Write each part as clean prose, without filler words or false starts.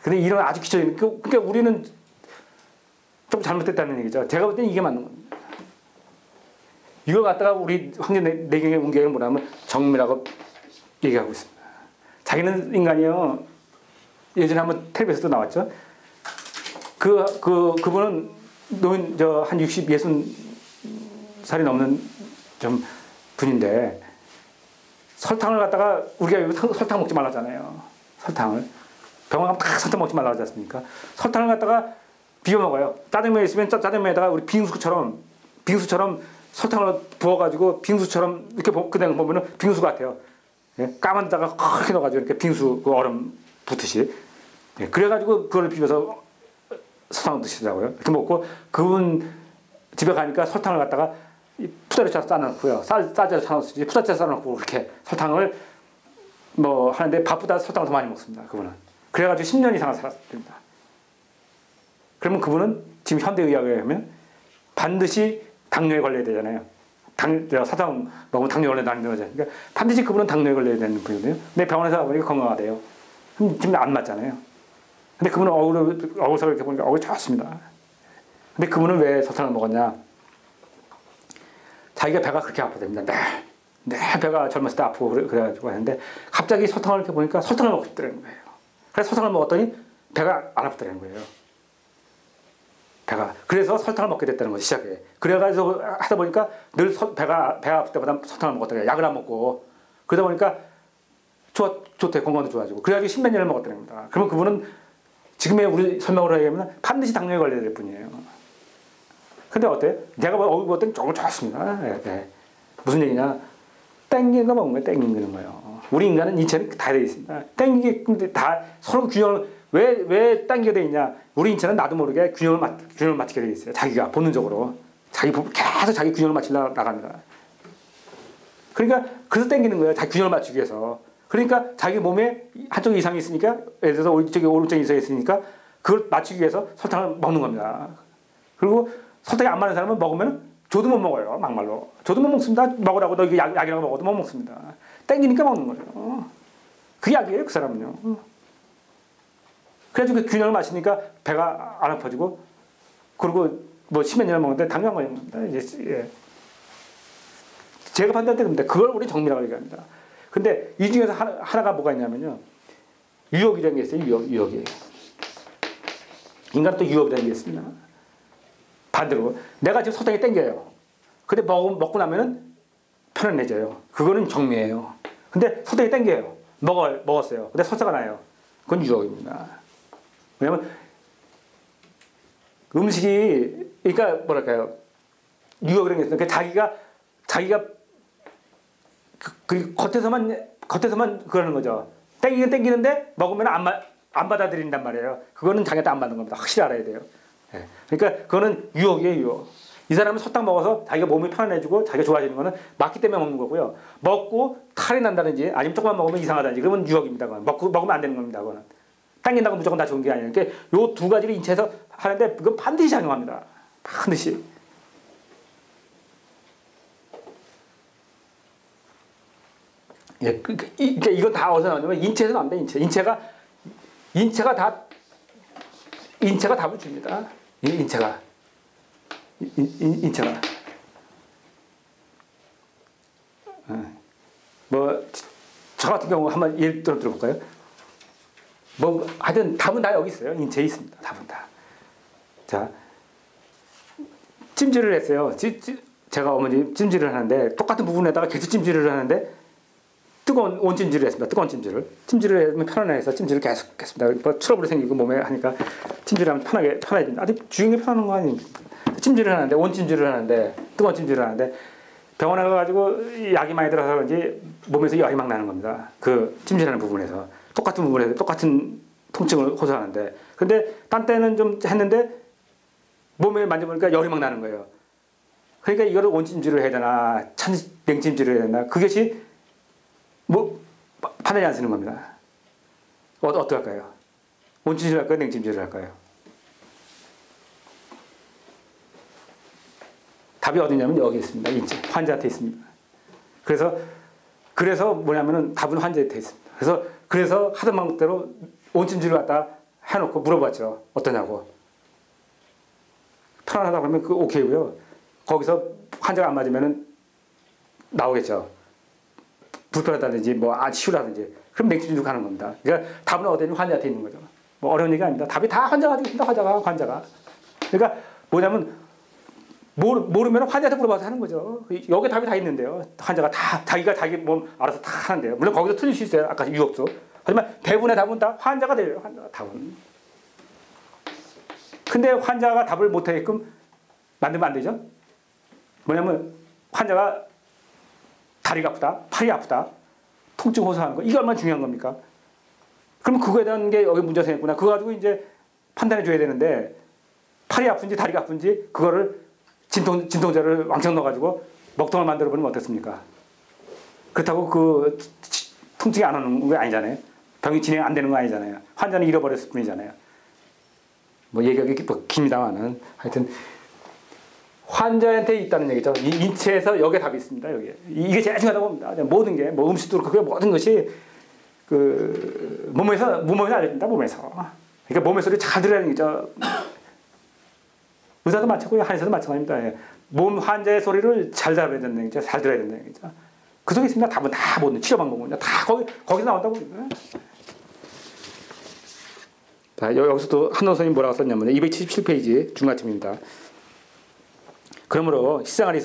근데 이런 아주 기초적인, 그러니까 우리는 좀 잘못됐다는 얘기죠. 제가 볼 때는 이게 맞는 겁니다. 이걸 갖다가 우리 황제내경의 운계는 뭐냐면 정미라고 얘기하고 있습니다. 자기는 인간이요. 예전에 한번 텔레비에서도 나왔죠. 그분은 노인, 한 60, 60살이 넘는 좀 분인데, 설탕을 갖다가, 우리가 여기 설탕 먹지 말라잖아요. 설탕을. 병원 가면 다 설탕 먹지 말라고 하지 않습니까? 설탕을 갖다가 비벼 먹어요. 짜장면에 있으면 짜장면에다가 우리 빙수처럼 설탕을 부어가지고 빙수처럼 이렇게 그냥 보면은 빙수 같아요. 예? 까만 데다가 그렇게 넣어가지고 이렇게 빙수 그 얼음 붓듯이. 예? 그래가지고 그걸 비벼서 설탕을 드시더라고요. 이렇게 먹고 그분 집에 가니까 설탕을 갖다가 푸다리처럼 싸놓고요. 싸져서 싸놓지 푸다리처럼 싸놓고 그렇게 설탕을 뭐 하는데 밥보다 설탕을 더 많이 먹습니다. 그분은. 그래가지고 10년 이상을 살았습니다. 그러면 그분은 지금 현대의학에 의하면 반드시 당뇨에 걸려야 되잖아요. 사탕 먹으면 당뇨 걸린다는 거죠. 그러니까 반드시 그분은 당뇨에 걸려야 되는 분이거든요. 근데 병원에서 가보니까 건강하대요. 지금 안 맞잖아요. 근데 그분은 얼굴을 이렇게 보니까 얼굴이 좋습니다. 근데 그분은 왜 설탕을 먹었냐? 자기가 배가 그렇게 아프답니다. 네, 배가 젊었을 때 아프고 그래가지고 하는데 갑자기 설탕을 이렇게 보니까 설탕을 먹고 싶더라는 거예요. 그래서 설탕을 먹었더니 배가 안 아프더라는 거예요. 배가. 그래서 설탕을 먹게 됐다는 거죠, 시작에. 그래가지고 하다 보니까 늘 배가 아플 때마다 설탕을 먹었다는 거예요. 약을 안 먹고. 그러다 보니까 좋대, 건강도 좋아지고. 그래가지고 십몇 년을 먹었다는 겁니다. 그러면 그분은 지금의 우리 설명으로 얘기하면 반드시 당뇨에 걸려야 될 뿐이에요. 근데 어때요? 내가 얼굴 볼 때는 조금 좋았습니다. 네. 무슨 얘기냐? 땡기는 거 먹는 거예요, 땡기는 거예요. 우리 인간은 인체는 다 되어 있습니다. 땡기게, 근데 다 서로 균형을, 왜 당기게 돼 있냐? 우리 인체는 나도 모르게 균형을 맞추게 돼 있어요. 자기가 본능적으로. 계속 자기 균형을 맞추려 나갑니다. 그러니까, 그래서 당기는 거예요. 자기 균형을 맞추기 위해서. 그러니까 자기 몸에 한쪽 이상이 있으니까, 예를 들어서 오른쪽에 이상이 있으니까, 그걸 맞추기 위해서 설탕을 먹는 겁니다. 그리고 설탕이 안 맞는 사람은 먹으면 저도 못 먹어요. 막말로. 저도 못 먹습니다. 먹으라고 너 이게 약이라고 먹어도 못 먹습니다. 땡기니까 먹는 거죠. 그게 약이에요, 그 사람은요. 그래가지고 그 균형을 맞추니까 배가 안 아파지고, 그리고 뭐 십몇 년을 먹는데 당뇨 안 걸리는 겁니다. 예. 제가 판단할 때 그럽니다. 그걸 우리 정밀하게 얘기합니다. 근데 이 중에서 하나가 뭐가 있냐면요. 유혹이라는 게 있어요, 유혹이. 인간은 또 유혹이라는 게 있습니다. 반대로. 내가 지금 설탕이 땡겨요. 근데 먹고 나면은 편안해져요. 그거는 정미예요. 근데 설탕이 땡겨요. 먹었어요. 근데 설사가 나요. 그건 유혹입니다. 왜냐면 음식이, 그러니까 뭐랄까요. 유혹이라는 게 있어요. 그러니까 자기가 겉에서만 그러는 거죠. 땡기긴 땡기는데 먹으면 안 받아들인단 말이에요. 그거는 자기한테 안 맞는 겁니다. 확실히 알아야 돼요. 네. 그러니까 그거는 유혹이에요, 유혹. 이 사람은 설탕 먹어서 자기가 몸이 편안해지고 자기가 좋아지는 거는 맞기 때문에 먹는 거고요. 먹고 탈이 난다든지 아니면 조금만 먹으면 이상하다든지 그러면 유혹입니다. 그건. 먹으면 안 되는 겁니다. 그거는. 당긴다고 무조건 다 좋은 게 아니에요. 그러니까 요 두 가지를 인체에서 하는데 그건 반드시 작용합니다. 반드시. 예, 그러니까 이건 다 어디서 나오냐면 인체에서 나옵니다. 인체가 답을 줍니다. 인체가. 뭐, 저 같은 경우 한번 예를 들어볼까요? 뭐, 하여튼 답은 다 여기 있어요. 인체에 있습니다. 답은 다. 자, 찜질을 했어요. 제가 어머니 찜질을 하는데, 똑같은 부분에다가 계속 찜질을 하는데, 뜨거운 온찜질을 했습니다. 뜨거운 찜질을. 찜질을 하면 편안해서 찜질을 계속 했습니다. 뭐 트러블이 생기고 몸에 하니까 찜질하면 편해집니다. 아주 주인이 편한 거 아닙니까? 찜질을 하는데, 온찜질을 하는데, 뜨거운 찜질을 하는데, 병원에 가가지고 약이 많이 들어서 그런지 몸에서 열이 막 나는 겁니다. 그 찜질하는 부분에서. 똑같은 부분에서 똑같은 통증을 호소하는데. 근데 딴 때는 좀 했는데, 몸에 만져보니까 열이 막 나는 거예요. 그러니까 이거를 온찜질을 해야 되나, 냉찜질을 해야 되나, 그것이 뭐 판단이 안 쓰는 겁니다. 어떻게 할까요? 온찜질을 할까요? 냉찜질을 할까요? 답이 어디냐면 여기 있습니다. 인체. 환자한테 있습니다. 그래서 뭐냐면은 답은 환자한테 있습니다. 그래서 하던 방법대로 온찜질을 갖다 해놓고 물어봤죠. 어떠냐고. 편안하다 그러면 그 오케이고요. 거기서 환자가 안 맞으면은 나오겠죠. 불편하다든지 뭐 치우라든지 그럼 맥주 주고 가는 겁니다. 그러니까 답은 어디냐 환자한테 있는 거죠. 뭐 어려운 얘기 아닙니다. 답이 다 환자가 가지고 있습니다. 환자가. 그러니까 뭐냐면 모르면 환자한테 물어봐서 하는 거죠. 여기 답이 다 있는데요. 환자가 다 자기가 자기 몸 알아서 다 하는데요. 물론 거기서 틀릴 수 있어요. 아까 유혹도. 하지만 대부분의 답은 다 환자가 돼요. 환자가 답은. 근데 환자가 답을 못하게끔 만들면 안 되죠. 뭐냐면 환자가 다리가 아프다, 팔이 아프다, 통증 호소하는 거 이게 얼마나 중요한 겁니까? 그럼 그거에 대한 게 여기 문제가 생겼구나. 그거 가지고 이제 판단해 줘야 되는데 팔이 아픈지 다리가 아픈지 그거를 진통제를 왕창 넣어가지고 먹통을 만들어 버리면 어떻습니까? 그렇다고 그 통증이 안 오는 게 아니잖아요. 병이 진행 안 되는 거 아니잖아요. 환자는 잃어버렸을 뿐이잖아요. 뭐 얘기가 깁니다만은 하여튼 환자한테 있다는 얘기죠. 이 인체에서 여기에 답이 있습니다. 여기에 이게 제일 중요하다고 봅니다. 모든 게 뭐 음식도 그렇고 모든 것이 그 몸에서 알려진다. 몸에서. 그러니까 몸의 소리 잘 들어야 하는 거죠. 의사도 마찬가지고 한의사도 마찬가지입니다. 예. 몸 환자의 소리를 잘 들어야 된다는 얘기죠. 잘 들어야 된다는 얘기죠. 그 속에 있습니다. 답은 다 모든 치료 방법은 다 거기서 나온다고 봅니다. 자, 여기서 또 한노 선생님이 뭐라고 썼냐면 277페이지 중간쯤입니다. 그러므로 실생활에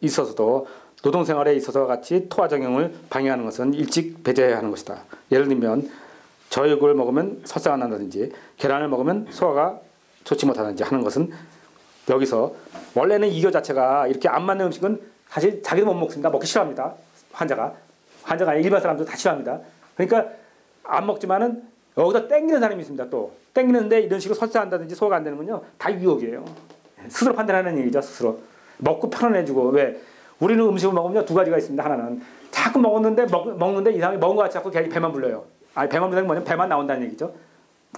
있어서도 노동생활에 있어서 같이 토화정형을 방해하는 것은 일찍 배제해야 하는 것이다. 예를 들면 저육을 먹으면 설사가 난다든지 계란을 먹으면 소화가 좋지 못하든지 하는 것은 여기서 원래는 이거 자체가 이렇게 안 맞는 음식은 사실 자기도 못 먹습니다. 먹기 싫어합니다. 환자가 아니라 일반 사람도 다 싫어합니다. 그러니까 안 먹지만은 여기서 땡기는 사람이 있습니다. 또 땡기는데 이런 식으로 설사한다든지 소화가 안 되는군요. 다 유혹이에요. 스스로 판단하는 얘기죠. 스스로 먹고 편안해지고. 왜 우리는 음식을 먹으면 두 가지가 있습니다. 하나는 자꾸 먹는데 이상하게 먹은 것 같이 자꾸 괜히 배만 불러요. 아니 배만 부르는 게 뭐냐면 배만 나온다는 얘기죠.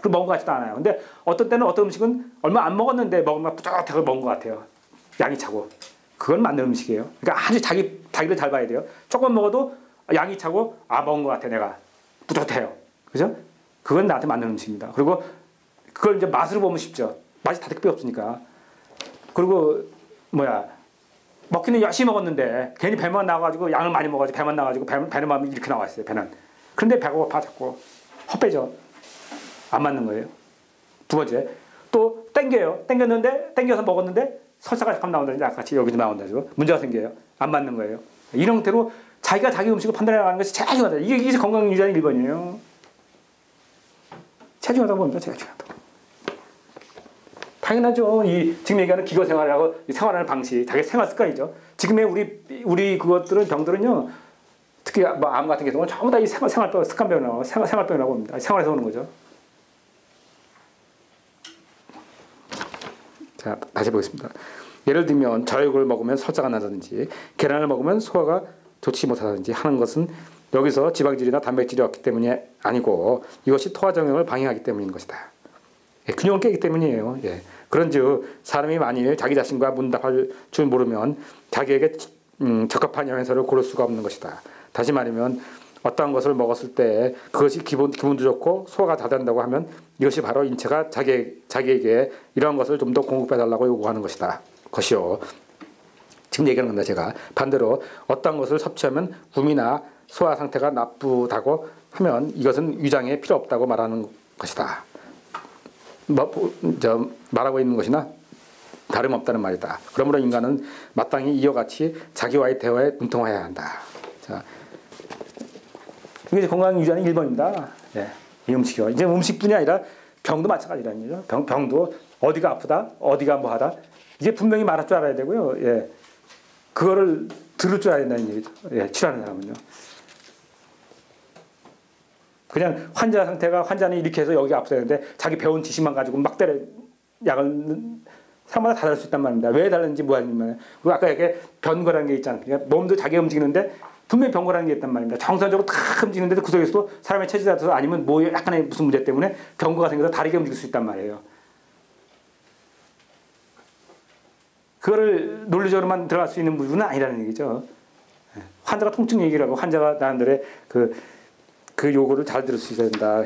그 먹은 것 같지도 않아요. 근데 어떤 때는 어떤 음식은 얼마 안 먹었는데 먹으면 뿌듯하게 먹은 것 같아요. 양이 차고. 그건 맞는 음식이에요. 그러니까 아주 자기를 잘 봐야 돼요. 조금 먹어도 양이 차고 먹은 것 같아 내가. 뿌듯해요. 그죠? 그건 나한테 맞는 음식입니다. 그리고 그걸 이제 맛으로 보면 쉽죠. 맛이 다 특별히 없으니까. 그리고 먹기는 열심히 먹었는데 괜히 배만 나와가지고 양을 많이 먹어가지고 배만 나와가지고 배는 마음이 이렇게 나와 있어요. 배는. 그런데 배가 고파 자꾸 헛배죠. 안 맞는 거예요. 두 번째 또 땡겨서 먹었는데 설사가 잠깐 나온다든지 아까같이 여기도 나온다든지 문제가 생겨요. 안 맞는 거예요. 이런 형태로 자기가 자기 음식을 판단해 나가는 것이 제일 중요하다. 이게 건강 유지하는 1번이에요. 제일 중요하다고 봅니다. 제일 중요하다고. 당연하죠. 지금 얘기하는 기거 생활하고 생활하는 방식, 자기 생활 습관이죠. 지금의 우리 그것들은 병들은요, 특히 뭐 암 같은 경우는 전부 다 이 생활병, 습관병이라고 생활병이라고 봅니다. 생활에서 오는 거죠. 자, 다시 보겠습니다. 예를 들면 저육을 먹으면 설사가 나다든지 계란을 먹으면 소화가 좋지 못하다든지 하는 것은 여기서 지방질이나 단백질이 없기 때문이 아니고 이것이 토화정형을 방해하기 때문인 것이다. 예, 균형을 깨기 때문이에요. 예. 그런즉 사람이 만일 자기 자신과 문답할 줄 모르면 자기에게 적합한 영양소를 고를 수가 없는 것이다. 다시 말하면 어떠한 것을 먹었을 때 그것이 기분도 좋고 소화가 잘 된다고 하면 이것이 바로 인체가 자기에게 이러한 것을 좀 더 공급해달라고 요구하는 것이요. 지금 얘기하는 겁니다. 제가 반대로 어떠한 것을 섭취하면 구미나 소화 상태가 나쁘다고 하면 이것은 위장에 필요 없다고 말하는 것이다. 말하고 있는 것이나 다름없다는 말이다. 그러므로 인간은 마땅히 이와 같이 자기와의 대화에 능통해야 한다. 자, 이게 건강 유지하는 1번입니다. 예, 이 음식이요. 이제 음식뿐이 아니라 병도 마찬가지라는 거죠. 병도 어디가 아프다, 어디가 뭐하다. 이게 분명히 말할 줄 알아야 되고요. 예, 그거를 들을 줄 알아야 된다는 얘기죠. 예, 치료하는 사람은요. 그냥 환자는 이렇게 해서 여기 아프다는데 자기 배운 지식만 가지고 막 때려 약을 사람마다 다 다를 수 있단 말입니다. 왜 다른지 뭐하냐면 그리고 아까 이렇게 변거라는 게 있잖아요. 그러니까 몸도 자기가 움직이는데 분명히 변거라는 게 있단 말입니다. 정상적으로 다 움직이는데도 그 속에서도 사람의 체질에 따라서 아니면 뭐 약간의 무슨 문제 때문에 변거가 생겨서 다르게 움직일 수 있단 말이에요. 그거를 논리적으로만 들어갈 수 있는 부분은 아니라는 얘기죠. 환자가 통증 얘기를 하고 환자가 나름대로의 그 요구를 잘 들을 수 있어야 된다.